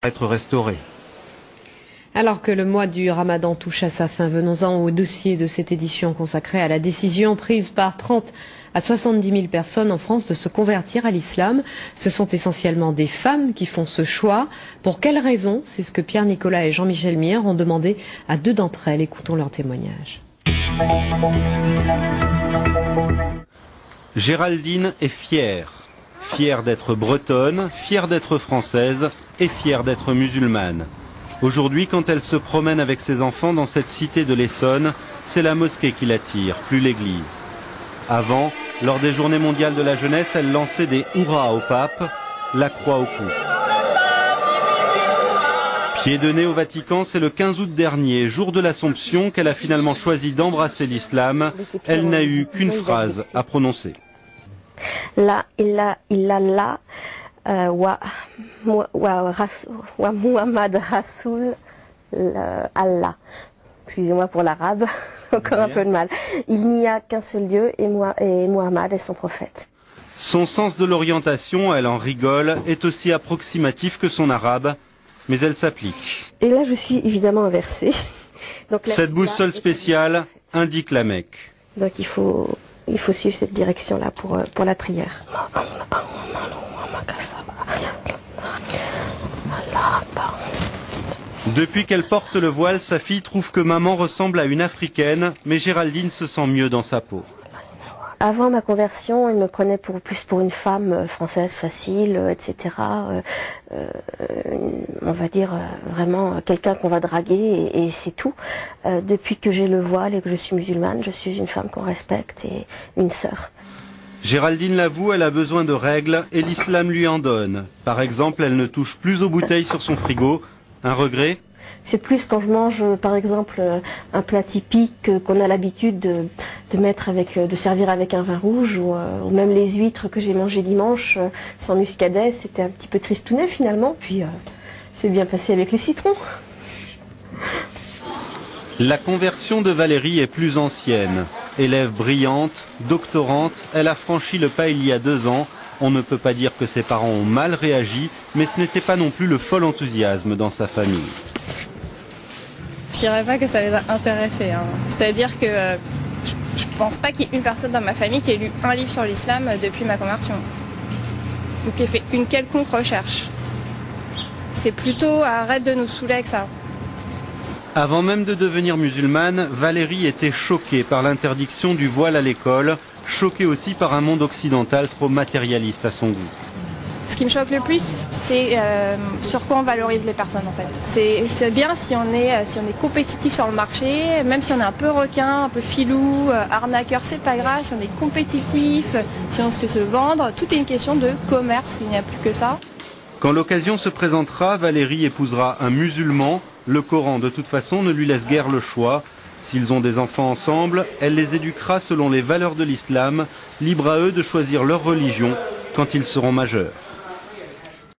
être restauré. Alors que le mois du Ramadan touche à sa fin, venons-en au dossier de cette édition consacrée à la décision prise par 30 à 70 000 personnes en France de se convertir à l'islam. Ce sont essentiellement des femmes qui font ce choix. Pour quelles raisons? C'est ce que Pierre Nicolas et Jean-Michel Mier ont demandé à 2 d'entre elles. Écoutons leur témoignage. Géraldine est fière. Fière d'être bretonne, fière d'être française et fière d'être musulmane. Aujourd'hui, quand elle se promène avec ses enfants dans cette cité de l'Essonne, c'est la mosquée qui l'attire, plus l'église. Avant, lors des journées mondiales de la jeunesse, elle lançait des hurrahs au pape, la croix au cou. Pied de nez au Vatican, c'est le 15 août dernier, jour de l'Assomption, qu'elle a finalement choisi d'embrasser l'islam. Elle n'a eu qu'une phrase à prononcer. La ilaha illallah wa Muhammad Rasoul Allah. Excusez-moi pour l'arabe, encore un peu de mal. Il n'y a qu'un seul Dieu et Muhammad est son prophète. Son sens de l'orientation, elle en rigole, est aussi approximatif que son arabe, mais elle s'applique. Et là je suis évidemment inversée. Donc, cette boussole spéciale indique la Mecque. Donc il faut suivre cette direction-là pour la prière. Depuis qu'elle porte le voile, sa fille trouve que maman ressemble à une africaine, mais Géraldine se sent mieux dans sa peau. Avant ma conversion, il me prenait plus pour une femme française facile, etc. On va dire vraiment quelqu'un qu'on va draguer et c'est tout. Depuis que j'ai le voile et que je suis musulmane, je suis une femme qu'on respecte et une sœur. Géraldine l'avoue, elle a besoin de règles et l'islam lui en donne. Par exemple, elle ne touche plus aux bouteilles sur son frigo. Un regret? C'est plus quand je mange, par exemple, un plat typique qu'on a l'habitude de servir avec un vin rouge ou même les huîtres que j'ai mangées dimanche sans muscadet. C'était un petit peu tristounet finalement, puis c'est bien passé avec le citron. La conversion de Valérie est plus ancienne. Élève brillante, doctorante, elle a franchi le pas il y a 2 ans. On ne peut pas dire que ses parents ont mal réagi, mais ce n'était pas non plus le fol enthousiasme dans sa famille. Je dirais pas que ça les a intéressés. C'est-à-dire que je pense pas qu'il y ait une personne dans ma famille qui ait lu un livre sur l'islam depuis ma conversion. Ou qui ait fait une quelconque recherche. C'est plutôt arrête de nous saouler avec ça. Avant même de devenir musulmane, Valérie était choquée par l'interdiction du voile à l'école, choquée aussi par un monde occidental trop matérialiste à son goût. Ce qui me choque le plus, c'est sur quoi on valorise les personnes en fait. C'est bien si on est compétitif sur le marché, même si on est un peu requin, un peu filou, arnaqueur, c'est pas grave, si on est compétitif, si on sait se vendre, tout est une question de commerce, il n'y a plus que ça. Quand l'occasion se présentera, Valérie épousera un musulman. Le Coran, de toute façon, ne lui laisse guère le choix. S'ils ont des enfants ensemble, elle les éduquera selon les valeurs de l'islam, libre à eux de choisir leur religion quand ils seront majeurs.